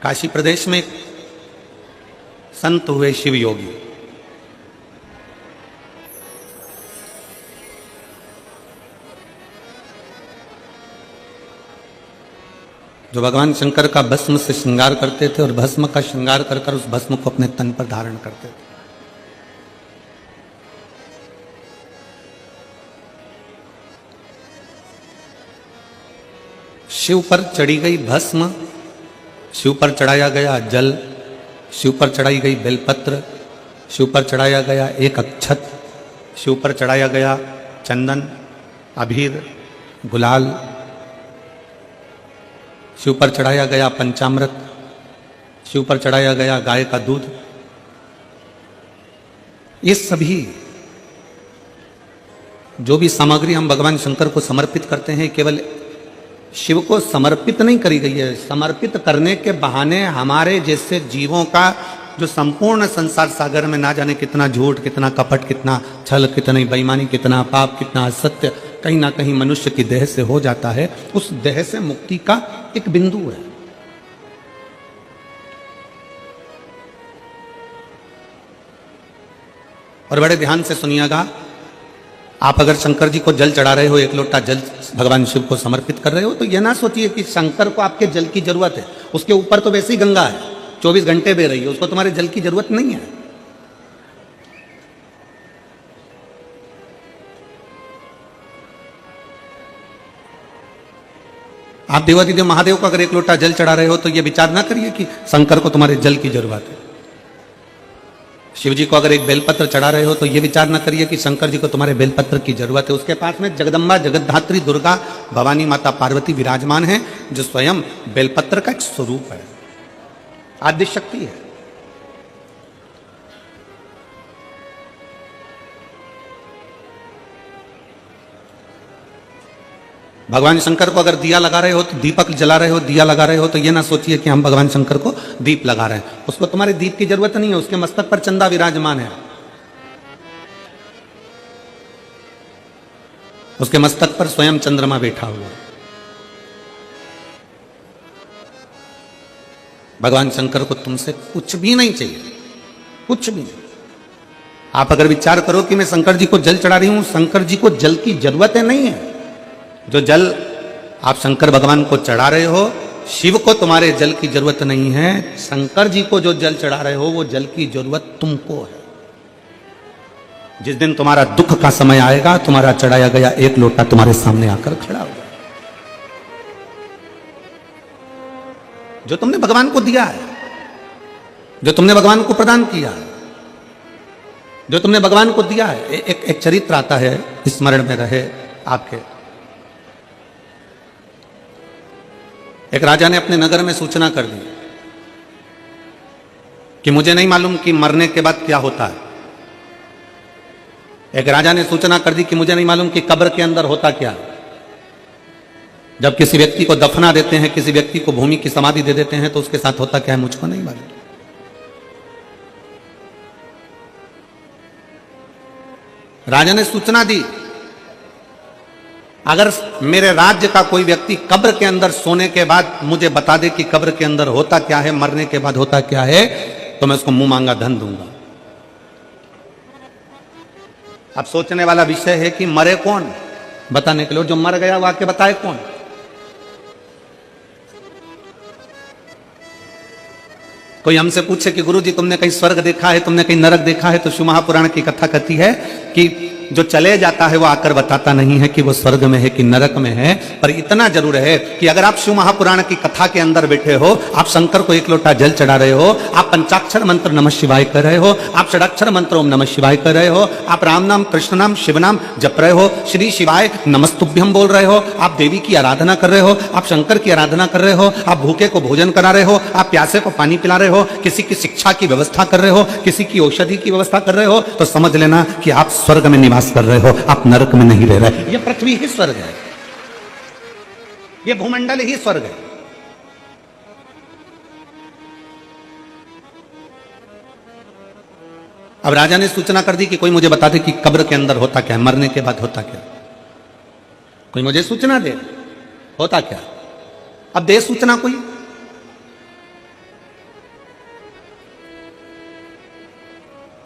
काशी प्रदेश में संत हुए शिव योगी। जो भगवान शंकर का भस्म से श्रृंगार करते थे और भस्म का श्रृंगार कर कर उस भस्म को अपने तन पर धारण करते थे। शिव पर चढ़ी गई भस्म, शिव पर चढ़ाया गया जल, शिव पर चढ़ाई गई बेलपत्र, शिव पर चढ़ाया गया एक अक्षत, शिव पर चढ़ाया गया चंदन, अबीर, गुलाल, शिव पर चढ़ाया गया पंचामृत, शिव पर चढ़ाया गया गाय का दूध। ये सभी जो भी सामग्री हम भगवान शंकर को समर्पित करते हैं, केवल शिव को समर्पित नहीं करी गई है, समर्पित करने के बहाने हमारे जैसे जीवों का जो संपूर्ण संसार सागर में ना जाने कितना झूठ, कितना कपट, कितना छल, कितनी बेईमानी, कितना पाप, कितना असत्य कहीं ना कहीं मनुष्य की देह से हो जाता है, उस देह से मुक्ति का एक बिंदु है। और बड़े ध्यान से सुनिएगा, आप अगर शंकर जी को जल चढ़ा रहे हो, एक लोटा जल भगवान शिव को समर्पित कर रहे हो, तो यह ना सोचिए कि शंकर को आपके जल की जरूरत है। उसके ऊपर तो वैसी गंगा है, 24 घंटे बह रही है, उसको तुम्हारे जल की जरूरत नहीं है। आप देवादिदेव महादेव को अगर एक लोटा जल चढ़ा रहे हो तो यह विचार ना करिए कि शंकर को तुम्हारे जल की जरूरत है। शिव जी को अगर एक बेलपत्र चढ़ा रहे हो तो यह विचार ना करिए कि शंकर जी को तुम्हारे बेलपत्र की जरूरत है। उसके पास में जगदम्बा, जगद्धात्री, दुर्गा, भवानी माता, पार्वती विराजमान है, जो स्वयं बेलपत्र का एक स्वरूप है, आद्य शक्ति है। भगवान शंकर को अगर दिया लगा रहे हो तो दीपक जला रहे हो, दिया लगा रहे हो, तो ये ना सोचिए कि हम भगवान शंकर को दीप लगा रहे हैं। उसको तुम्हारे दीप की जरूरत नहीं है, उसके मस्तक पर चंदा विराजमान है, उसके मस्तक पर स्वयं चंद्रमा बैठा हुआ है। भगवान शंकर को तुमसे कुछ भी नहीं चाहिए, कुछ भी नहीं। आप अगर विचार करो कि मैं शंकर जी को जल चढ़ा रही हूं, शंकर जी को जल की जरूरत है, नहीं है। जो जल आप शंकर भगवान को चढ़ा रहे हो, शिव को तुम्हारे जल की जरूरत नहीं है। शंकर जी को जो जल चढ़ा रहे हो, वो जल की जरूरत तुमको है। जिस दिन तुम्हारा दुख का समय आएगा, तुम्हारा चढ़ाया गया एक लोटा तुम्हारे सामने आकर खड़ा होगा। जो तुमने भगवान को दिया है, जो तुमने भगवान को प्रदान किया है, जो तुमने भगवान को दिया है। एक चरित्र आता है, स्मरण में रहे आपके। एक राजा ने अपने नगर में सूचना कर दी कि मुझे नहीं मालूम कि मरने के बाद क्या होता है। एक राजा ने सूचना कर दी कि मुझे नहीं मालूम कि कब्र के अंदर होता क्या है। जब किसी व्यक्ति को दफना देते हैं, किसी व्यक्ति को भूमि की समाधि दे देते हैं, तो उसके साथ होता क्या है मुझको नहीं मालूम। राजा ने सूचना दी, अगर मेरे राज्य का कोई व्यक्ति कब्र के अंदर सोने के बाद मुझे बता दे कि कब्र के अंदर होता क्या है, मरने के बाद होता क्या है, तो मैं उसको मुंह मांगा धन दूंगा। अब सोचने वाला विषय है कि मरे कौन बताने के लिए, जो मर गया वो आके बताए कौन। कोई हमसे पूछे कि गुरुजी तुमने कहीं स्वर्ग देखा है, तुमने कहीं नरक देखा है, तो शिव महापुराण की कथा कहती है कि जो चले जाता है वो आकर बताता नहीं है कि वो स्वर्ग में है कि नरक में है। पर इतना जरूर है कि अगर आप शिव महापुराण की कथा के अंदर बैठे हो, आप शंकर को एक लोटा जल चढ़ा रहे हो, आप पंचाक्षर मंत्र नमः शिवाय कर रहे हो, आप षडाक्षर मंत्र ओम नमः शिवाय कर रहे हो, आप राम नाम, कृष्ण नाम, शिव नाम जप रहे हो, श्री शिवाय नमस्तुभ्यम बोल रहे हो, आप देवी की आराधना कर रहे हो, आप शंकर की आराधना कर रहे हो, आप भूखे को भोजन करा रहे हो, आप प्यासे को पानी पिला रहे हो, किसी की शिक्षा की व्यवस्था कर रहे हो, किसी की औषधि की व्यवस्था कर रहे हो, तो समझ लेना कि आप स्वर्ग में निवास कर रहे हो, आप नरक में नहीं रह रहे। यह पृथ्वी ही स्वर्ग है, यह भूमंडल ही स्वर्ग है। अब राजा ने सूचना कर दी कि कोई मुझे बता दे कि कब्र के अंदर होता क्या है, मरने के बाद होता क्या। कोई मुझे सूचना दे होता क्या। अब दे सूचना कोई,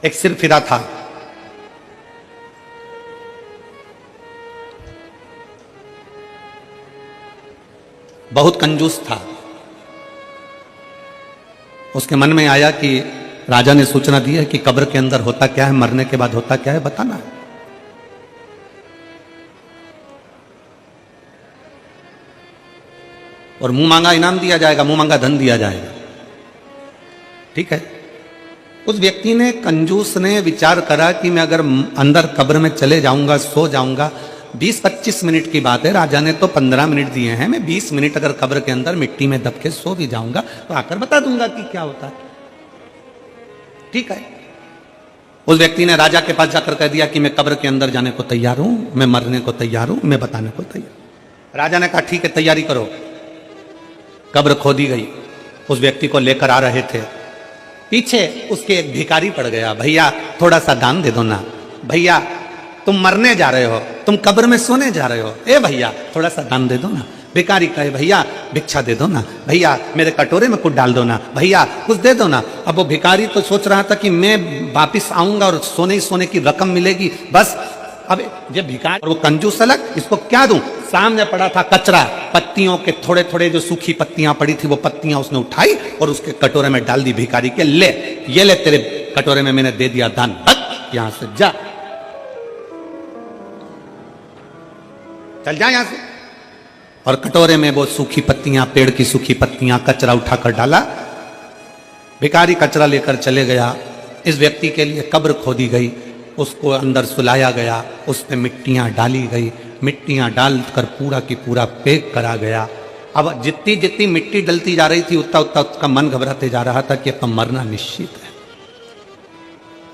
एक सिर फिरा था। बहुत कंजूस था। उसके मन में आया कि राजा ने सूचना दी है कि कब्र के अंदर होता क्या है, मरने के बाद होता क्या है, बताना है। और मुंह मांगा इनाम दिया जाएगा, मुंह मांगा धन दिया जाएगा। ठीक है। उस व्यक्ति ने, कंजूस ने विचार करा कि मैं अगर अंदर कब्र में चले जाऊंगा, सो जाऊंगा, 20-25 मिनट की बात है, राजा ने तो 15 मिनट दिए हैं, मैं 20 मिनट अगर कब्र के अंदर मिट्टी में दब के सो भी जाऊंगा तो आकर बता दूंगा कि क्या होता है। ठीक है। उस व्यक्ति ने राजा के पास जाकर कह दिया कि मैं कब्र के अंदर जाने को तैयार हूं, मैं मरने को तैयार हूं, मैं बताने को तैयार। राजा ने कहा ठीक है, तैयारी करो। कब्र खोदी गई। उस व्यक्ति को लेकर आ रहे थे, पीछे उसके एक भिखारी पड़ गया। भैया थोड़ा सा दान दे दो ना, भैया तुम मरने जा रहे हो, तुम कब्र में सोने जा रहे हो, ए भैया थोड़ा सा दान दे दो ना। भिखारी कहे भैया भिक्षा दे दो ना, भैया मेरे कटोरे में कुछ डाल दो ना, भैया कुछ दे दो ना। अब वो भिखारी तो सोच रहा था कि मैं वापिस आऊंगा और सोने ही सोने की रकम मिलेगी, बस। अब ये भिखारी और वो कंजूस अलग, इसको क्या दूं? सामने पड़ा था कचरा, पत्तियों के थोड़े थोड़े जो सूखी पत्तियां पड़ी थी, वो पत्तियां उसने उठाई और उसके कटोरे में डाल दी भिखारी के। ले ये ले, तेरे कटोरे में मैंने दे दिया दान, भग यहां से जा, चल जा यहां से। और कटोरे में वो सूखी पत्तियां, पेड़ की सूखी पत्तियां, कचरा उठाकर डाला। भिखारी कचरा लेकर चले गया। इस व्यक्ति के लिए कब्र खोदी गई, उसको अंदर सुलाया गया, उस पे मिट्टियां डाली गई, मिट्टियां डालकर पूरा की पूरा पैक करा गया। अब जितनी जितनी मिट्टी डलती जा रही थी उतना उतना उसका मन घबराते जा रहा था कि अब तो मरना निश्चित है,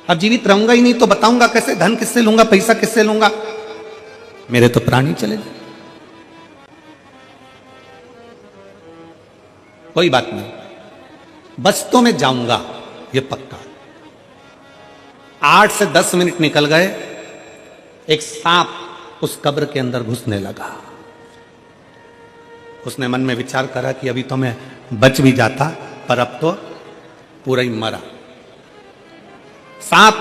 अब जीवित रहूंगा ही नहीं तो बताऊंगा कैसे, धन किससे लूंगा, पैसा किससे लूंगा, मेरे तो प्राण ही चले गए। कोई बात नहीं, बस तो मैं जाऊंगा ये पक्का। 8 से 10 मिनट निकल गए, एक सांप उस कब्र के अंदर घुसने लगा। उसने मन में विचार करा कि अभी तो मैं बच भी जाता, पर अब तो पूरा ही मरा। सांप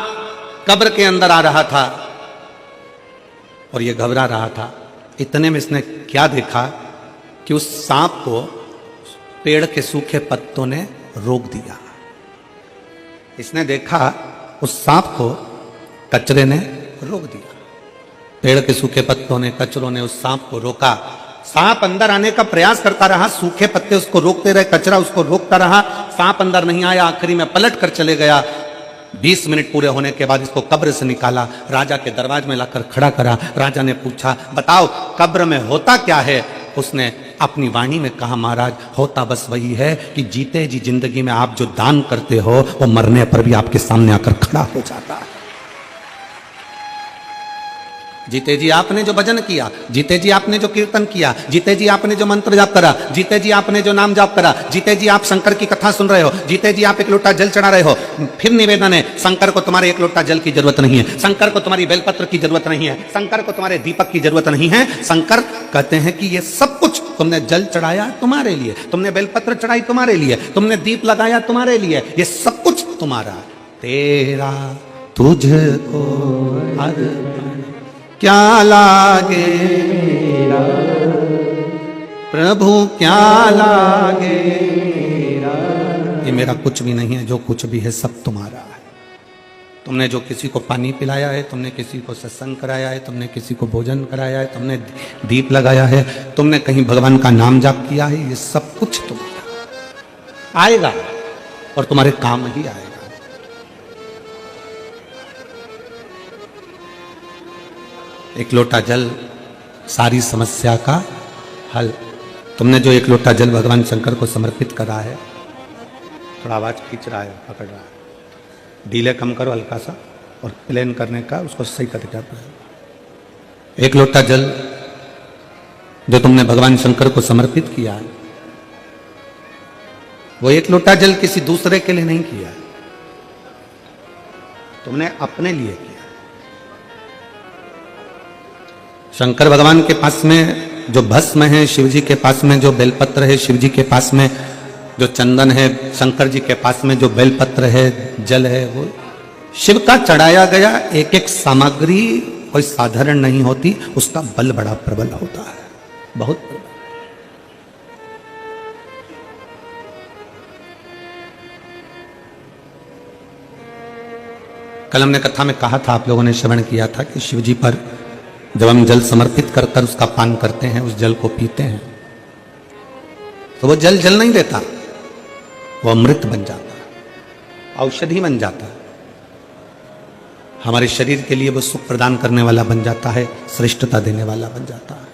कब्र के अंदर आ रहा था और ये घबरा रहा था। इतने में इसने क्या देखा कि उस सांप को पेड़ के सूखे पत्तों ने रोक दिया। इसने देखा उस सांप को कचरे ने रोक दिया। पेड़ के सूखे पत्तों ने, कचरों ने उस सांप को रोका। सांप अंदर आने का प्रयास करता रहा, सूखे पत्ते उसको रोकते रहे, कचरा उसको रोकता रहा, सांप अंदर नहीं आया। आखिरी में पलट कर चले गया। 20 मिनट पूरे होने के बाद इसको कब्र से निकाला, राजा के दरवाजे में लाकर खड़ा करा। राजा ने पूछा बताओ कब्र में होता क्या है? उसने अपनी वाणी में कहा महाराज होता बस वही है कि जीते जी जिंदगी में आप जो दान करते हो वो मरने पर भी आपके सामने आकर खड़ा हो जाता है। जीते जी आपने जो भजन किया, जीते जी आपने जो कीर्तन किया, जीते जी आपने जो मंत्र जाप करा, जीते जी आपने जो नाम जाप करा, जीते जी आप शंकर की कथा सुन रहे हो, जीते जी आप एक लोटा जल चढ़ा रहे हो। फिर निवेदन है, शंकर को तुम्हारे एक लोटा जल की जरूरत नहीं है, शंकर को तुम्हारी बेलपत्र की जरूरत नहीं है, शंकर को तुम्हारे दीपक की जरूरत नहीं है। शंकर कहते हैं कि ये सब कुछ तुमने जल चढ़ाया तुम्हारे लिए, तुमने बेलपत्र चढ़ाई तुम्हारे लिए, तुमने दीप लगाया तुम्हारे लिए, ये सब कुछ तुम्हारा। तेरा तुझको क्या लागे प्रभु, क्या लागे, ये मेरा कुछ भी नहीं है, जो कुछ भी है सब तुम्हारा है। तुमने जो किसी को पानी पिलाया है, तुमने किसी को सत्संग कराया है, तुमने किसी को भोजन कराया है, तुमने दीप लगाया है, तुमने कहीं भगवान का नाम जाप किया है, ये सब कुछ तुम्हारा आएगा और तुम्हारे काम ही आएगा। एक लोटा जल सारी समस्या का हल। तुमने जो एक लोटा जल भगवान शंकर को समर्पित करा है, थोड़ा आवाज खींच रहा है, पकड़ रहा है, डीले कम करो हल्का सा, और प्लेन करने का उसको सही तरीका पर। एक लोटा जल जो तुमने भगवान शंकर को समर्पित किया है, वो एक लोटा जल किसी दूसरे के लिए नहीं किया, तुमने अपने लिए किया। शंकर भगवान के पास में जो भस्म है, शिव जी के पास में जो बेलपत्र है, शिव जी के पास में जो चंदन है, शंकर जी के पास में जो बेलपत्र है, जल है, वो शिव का चढ़ाया गया एक एक सामग्री कोई साधारण नहीं होती, उसका बल बड़ा प्रबल होता है, बहुत प्रबल। कल हमने कथा में कहा था, आप लोगों ने श्रवण किया था कि शिव जी पर जब हम जल समर्पित कर कर उसका पान करते हैं, उस जल को पीते हैं, तो वो जल जल नहीं देता, वो अमृत बन जाता है, औषधि बन जाता है, हमारे शरीर के लिए वो सुख प्रदान करने वाला बन जाता है, श्रेष्ठता देने वाला बन जाता है।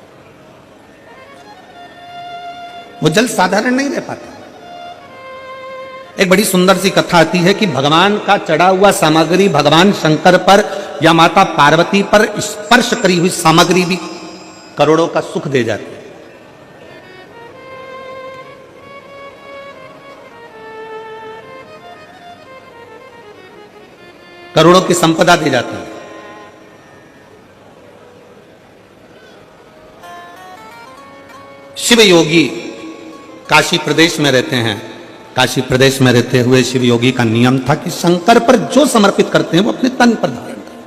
वो जल साधारण नहीं रह पाता। एक बड़ी सुंदर सी कथा आती है कि भगवान का चढ़ा हुआ सामग्री भगवान शंकर पर या माता पार्वती पर स्पर्श करी हुई सामग्री भी करोड़ों का सुख दे जाती है। करोड़ों की संपदा दी जाती है। शिव योगी काशी प्रदेश में रहते हैं। काशी प्रदेश में रहते हुए शिव योगी का नियम था कि शंकर पर जो समर्पित करते हैं वो अपने तन पर धारण करते हैं।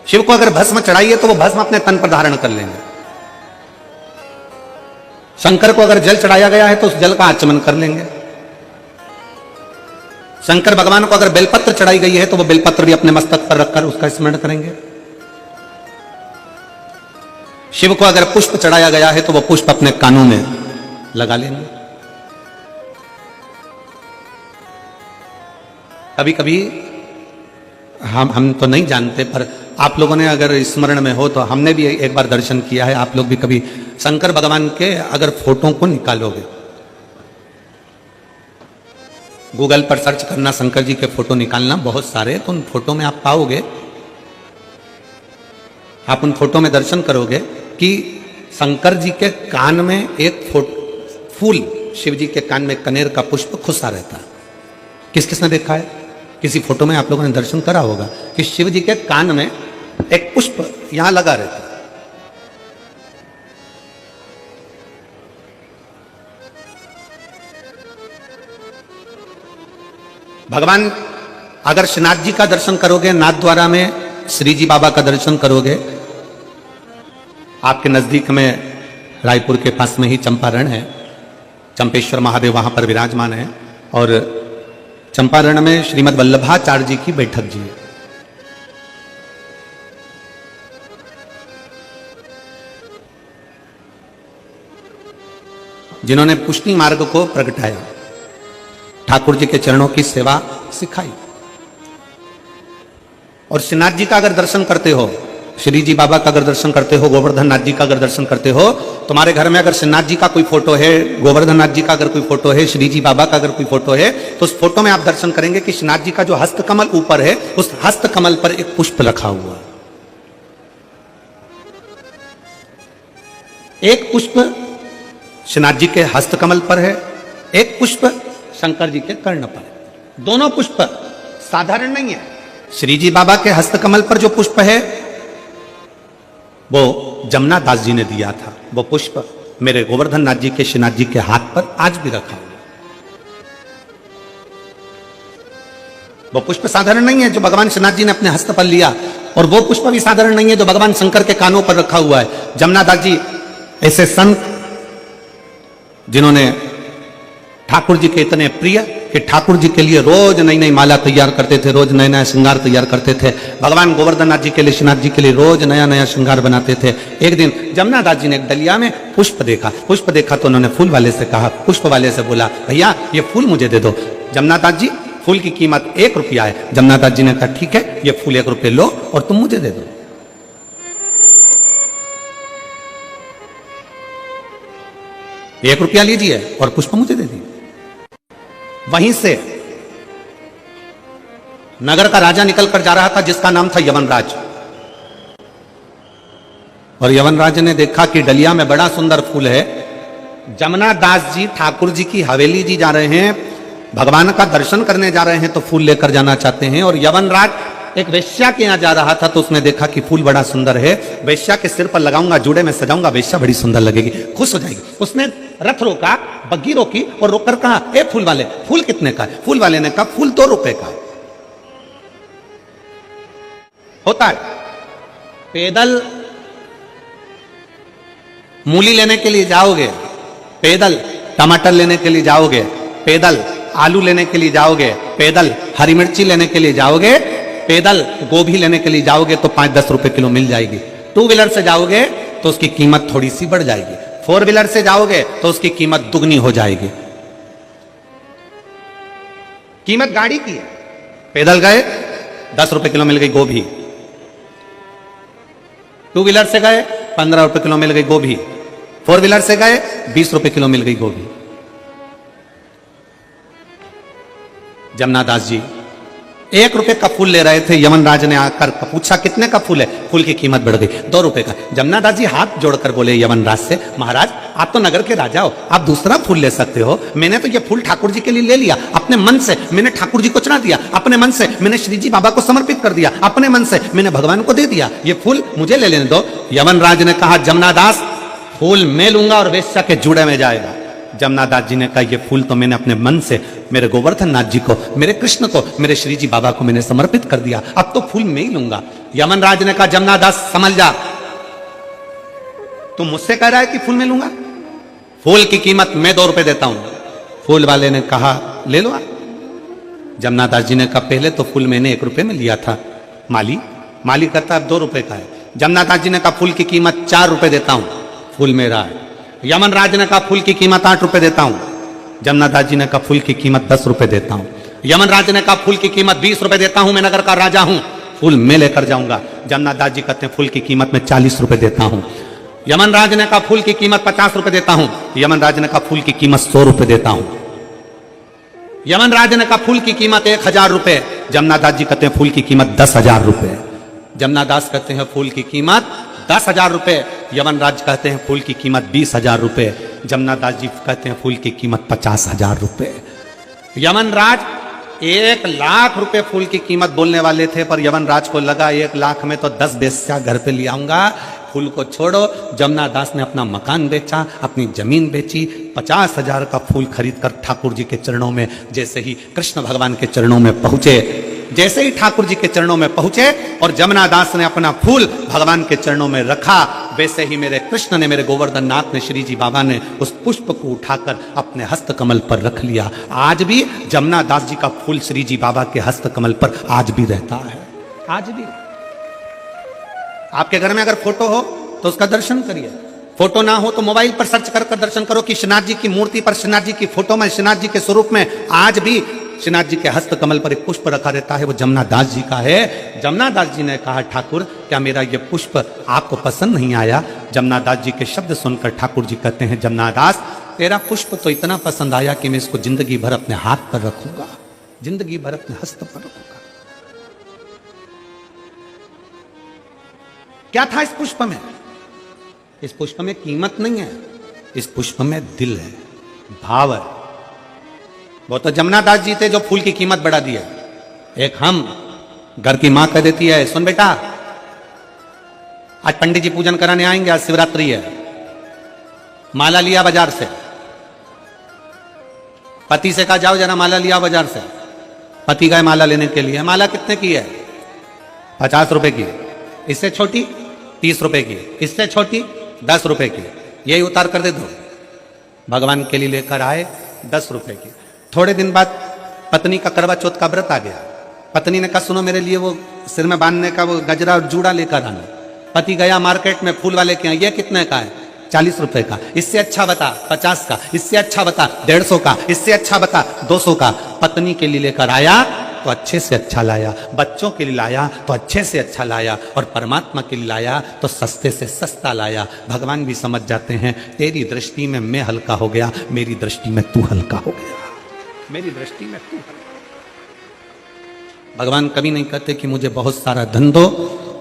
शिव को अगर भस्म चढ़ाइए तो वो भस्म अपने तन पर धारण कर लेंगे। शंकर को अगर जल चढ़ाया गया है तो उस जल का आचमन कर लेंगे। शंकर भगवान को अगर बेलपत्र चढ़ाई गई है तो वो बेलपत्र भी अपने मस्तक पर रखकर उसका स्मरण करेंगे। शिव को अगर पुष्प चढ़ाया गया है तो वो पुष्प अपने कानों में लगा लेंगे। कभी कभी हम तो नहीं जानते, पर आप लोगों ने अगर स्मरण में हो तो हमने भी एक बार दर्शन किया है। आप लोग भी कभी शंकर भगवान के अगर फोटो को निकालोगे, गूगल पर सर्च करना शंकर जी के फोटो निकालना, बहुत सारे, तो उन फोटो में आप पाओगे, आप उन फोटो में दर्शन करोगे कि शंकर जी के कान में एक फूल, शिव जी के कान में कनेर का पुष्प खुसा रहता है। किस किसने देखा है? किसी फोटो में आप लोगों ने दर्शन करा होगा कि शिव जी के कान में एक पुष्प यहां लगा रहता है। भगवान अगर श्रीनाथ जी का दर्शन करोगे, नाथ द्वारा में श्री जी बाबा का दर्शन करोगे, आपके नजदीक में रायपुर के पास में ही चंपारण है, चंपेश्वर महादेव वहां पर विराजमान है, और चंपारण में श्रीमद् वल्लभाचार्य जी की बैठक जी है। जिन्होंने पुष्टि मार्ग को प्रगटाया, ठाकुर जी के चरणों की सेवा सिखाई। और श्रीनाथ जी का अगर दर्शन करते हो, श्री जी बाबा का अगर दर्शन करते हो, गोवर्धन नाथ जी का अगर दर्शन करते हो, तुम्हारे घर में अगर श्रीनाथ जी का कोई फोटो है, गोवर्धन नाथ जी का अगर कोई फोटो है, श्री जी बाबा का अगर कोई फोटो है, तो उस फोटो में आप दर्शन करेंगे कि श्रीनाथ जी का जो हस्त कमल ऊपर है, उस हस्त कमल पर एक पुष्प रखा हुआ है। एक पुष्प श्रीनाथ जी के हस्त कमल पर है, एक पुष्प शंकर जी के कर्ण पर है। दोनों पुष्प साधारण नहीं है। श्री जी बाबा के हस्त कमल पर जो पुष्प है वो जमुना दास जी ने दिया था। वो पुष्प मेरे गोवर्धन नाथ जी के श्रीनाथ जी के हाथ पर आज भी रखा हुआ। वो पुष्प साधारण नहीं है जो भगवान श्रीनाथ जी ने अपने हस्त पर लिया, और वो पुष्प भी साधारण नहीं है जो भगवान शंकर के कानों पर रखा हुआ है। जमुना दास जी ऐसे संत जिन्होंने ठाकुर जी के इतने प्रिय कि ठाकुर जी के लिए रोज नई नई माला तैयार करते थे, रोज नया नया श्रृंगार तैयार करते थे। भगवान गोवर्धन नाथ जी के लिए, श्रीनाथ जी के लिए रोज नया नया श्रृंगार बनाते थे। एक दिन जमुना दास जी ने एक डलिया में पुष्प देखा तो उन्होंने फूल वाले से कहा, पुष्प वाले से बोला, भैया ये फूल मुझे दे दो। जमुना दास जी, फूल की कीमत 1 रुपया है। जमुना दास जी ने कहा, ठीक है, ये फूल 1 रुपये लो और तुम मुझे दे दो। ₹1 लीजिए और पुष्प मुझे दे दिए। वहीं से नगर का राजा निकलकर जा रहा था जिसका नाम था यवनराज, और यवनराज ने देखा कि डलिया में बड़ा सुंदर फूल है। जमुना दास जी ठाकुर जी की हवेली जी जा रहे हैं, भगवान का दर्शन करने जा रहे हैं, तो फूल लेकर जाना चाहते हैं, और यवनराज एक वेश्या के यहाँ जा रहा था तो उसने देखा कि फूल बड़ा सुंदर है, वेश्या के सिर पर लगाऊंगा, जूड़े में सजाऊंगा, वेश्या बड़ी सुंदर लगेगी, खुश हो जाएगी। उसने रथ रोका, बग्गी रोकी और रोककर कहा, ए फूल वाले, फूल कितने का है? फूल वाले ने कहा, फूल 2 रुपए का है। होता है। पैदल मूली लेने के लिए जाओगे, पैदल टमाटर लेने के लिए जाओगे, पैदल आलू लेने के लिए जाओगे, पैदल हरी मिर्ची लेने के लिए जाओगे, पैदल गोभी लेने के लिए जाओगे तो 5-10 रुपए किलो मिल जाएगी। 2 व्हीलर से जाओगे तो उसकी कीमत थोड़ी सी बढ़ जाएगी, 4 व्हीलर से जाओगे तो उसकी कीमत दुगनी हो जाएगी। कीमत गाड़ी की है। पैदल गए 10 रुपए किलो मिल गई गोभी, 2 व्हीलर से गए 15 रुपए किलो मिल गई गोभी, 4 व्हीलर से गए 20 रुपए किलो मिल गई गोभी। जमनादास जी 1 रुपए का फूल ले रहे थे, यमनराज ने आकर पूछा कितने का फूल है? फूल की कीमत बढ़ गई, 2 रुपए का। जमनादास जी हाथ जोड़कर बोले यमनराज से, महाराज आप तो नगर के राजा हो, आप दूसरा फूल ले सकते हो, मैंने तो ये फूल ठाकुर जी के लिए ले लिया, अपने मन से मैंने ठाकुर जी को चढ़ा दिया, अपने मन से मैंने श्री जी बाबा को समर्पित कर दिया, अपने मन से मैंने भगवान को दे दिया, ये फूल मुझे ले लेने दो। यमनराज ने कहा, जमनादास फूल मैं लूंगा और वेश्या के जूड़े में जाएगा। जमनादास जी ने कहा, ये फूल तो मैंने अपने मन से मेरे गोवर्धन नाथ जी को, मेरे कृष्ण को, मेरे श्री जी बाबा को मैंने समर्पित कर दिया, अब तो फूल मैं ही लूंगा। यमनराज ने कहा, जमनादास समझ जा, तू मुझसे कह रहा है कि फूल मैं लूंगा? फूल की कीमत मैं 2 रुपए देता हूं। फूल वाले ने कहा, ले लो। जमनादास जी ने कहा, पहले तो फूल मैंने 1 रुपए में लिया था माली कहता है 2 रुपए का है। जमनादास जी ने कहा, फूल की कीमत 4 रुपए देता हूं, फूल मेरा है। यमनराज ने कहा, फूल की कीमत 8 रुपए देता हूं। जमनादास जी ने कहा, फूल की कीमत 10 रुपए देता हूं। यमनराज ने कहा, फूल की कीमत 20 रुपए देता हूं, मैं नगर का राजा हूं, फूल मैं लेकर जाऊंगा। जमनादास जी कहते हैं, फूल की कीमत में 40 रुपए देता हूं। यमनराज ने कहा, फूल की कीमत 50 रुपए देता हूं। यमनराज ने कहा, फूल की कीमत 100 रुपए देता हूं। यमनराज ने कहा, फूल की कीमत 1000 रुपए। जमनादास जी कहते हैं, फूल की कीमत 10,000 रुपए। जमनादास कहते हैं, फूल की कीमत 10,000 रुपए। यमनराज कहते हैं, फूल की कीमत 20,000 रुपए। जमनादास जी कहते हैं, फूल की कीमत 50,000 रुपए। यमनराज 1 लाख रुपए फूल की कीमत बोलने वाले थे, पर यमनराज को लगा 1 लाख में तो 10 वेश्या घर पे ले आऊंगा, फूल को छोड़ो। जमनादास ने अपना मकान बेचा, अपनी जमीन बेची, 50,000 का फूल खरीदकर ठाकुर जी के चरणों में, जैसे ही कृष्ण भगवान के चरणों में पहुंचे, जैसे ही ठाकुर जी के चरणों में पहुंचे और जमनादास ने अपना फूल भगवान के चरणों में रखा, वैसे ही मेरे कृष्ण ने, मेरे गोवर्धन नाथ ने, श्री जी बाबा ने उस पुष्प को उठाकर अपने हस्त कमल पर रख लिया। आज भी जमनादास जी का फूल श्री जी बाबा के हस्त कमल पर आज भी रहता है। आज भी आपके घर में अगर फोटो हो तो उसका दर्शन करिए, फोटो ना हो तो मोबाइल पर सर्च कर दर्शन करो कि श्रीनाथ जी की मूर्ति पर, श्रीनाथ जी की फोटो में, श्रीनाथ जी के स्वरूप में आज भी श्रीनाथ जी के हस्त कमल पर एक पुष्प रखा रहता है, वो जमनादास जी का है। जमनादास जी ने कहा, ठाकुर क्या मेरा ये पुष्प आपको पसंद नहीं आया? जमनादास जी के शब्द सुनकर ठाकुर जी कहते हैं, जमनादास तेरा पुष्प तो इतना पसंद आया कि मैं इसको जिंदगी भर अपने हाथ पर रखूंगा, जिंदगी भर अपने हस्त पर रखूंगा। क्या था इस पुष्प में? इस पुष्प में कीमत नहीं है, इस पुष्प में दिल है, भाव है। वो तो जमनादास जी थे जो फूल की कीमत बढ़ा दी है। एक हम घर की मां कह देती है, सुन बेटा आज पंडित जी पूजन कराने आएंगे, आज शिवरात्रि है, माला लिया बाजार से। पति से कहा, जाओ जरा माला लिया बाजार से। पति गए माला लेने के लिए। माला कितने की है? 50 रुपए की। इससे छोटी 30 रुपए की, इससे छोटी 10 रुपए की। यही उतार कर दे दो। भगवान के लिए लेकर आए 10 रुपए की। थोड़े दिन बाद पत्नी का करवा चौथ का व्रत आ गया। पत्नी ने कहा, सुनो मेरे लिए वो सिर में बांधने का वो गजरा और जूड़ा लेकर आना। पति गया मार्केट में फूल वाले के यहाँ, ये कितने का है? 40 रुपए का। इससे अच्छा बता 50 का, इससे अच्छा बता 150 का, इससे अच्छा बता 200 का। पत्नी के लिए लेकर आया तो अच्छे से अच्छा लाया, बच्चों के लिए लाया तो अच्छे से अच्छा लाया, और परमात्मा के लिए लाया तो सस्ते से सस्ता लाया। भगवान भी समझ जाते हैं, तेरी दृष्टि में मैं हल्का हो गया, मेरी दृष्टि में तू हल्का हो गया, मेरी दृष्टि में तू। भगवान कभी नहीं कहते कि मुझे बहुत सारा धन दो,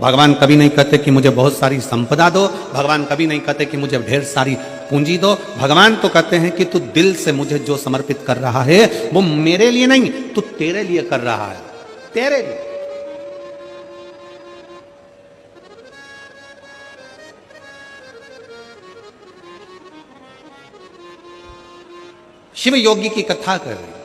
भगवान कभी नहीं कहते कि मुझे बहुत सारी संपदा दो, भगवान कभी नहीं कहते कि मुझे ढेर सारी पूंजी दो। भगवान तो कहते हैं कि तू दिल से मुझे जो समर्पित कर रहा है वो मेरे लिए नहीं, तू तेरे लिए कर रहा है, तेरे लिए। शिव योगी की कथा कर रहे हैं।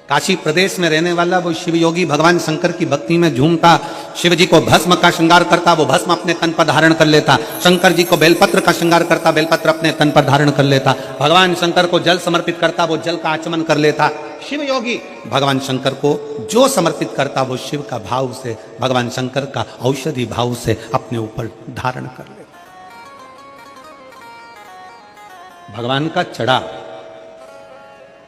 काशी प्रदेश में रहने वाला वो शिव योगी भगवान शंकर की भक्ति में झूमता, शिव जी को भस्म का श्रृंगार करता, वो भस्म अपने तन पर धारण कर लेता, शंकर जी को बेलपत्र का श्रृंगार करता, बेलपत्र अपने तन पर धारण कर लेता, भगवान शंकर को जल समर्पित करता, वो जल का आचमन कर लेता। शिव योगी भगवान शंकर को जो समर्पित करता वो शिव का भाव से, भगवान शंकर का औषधि भाव से अपने ऊपर धारण कर लेता। भगवान का चढ़ा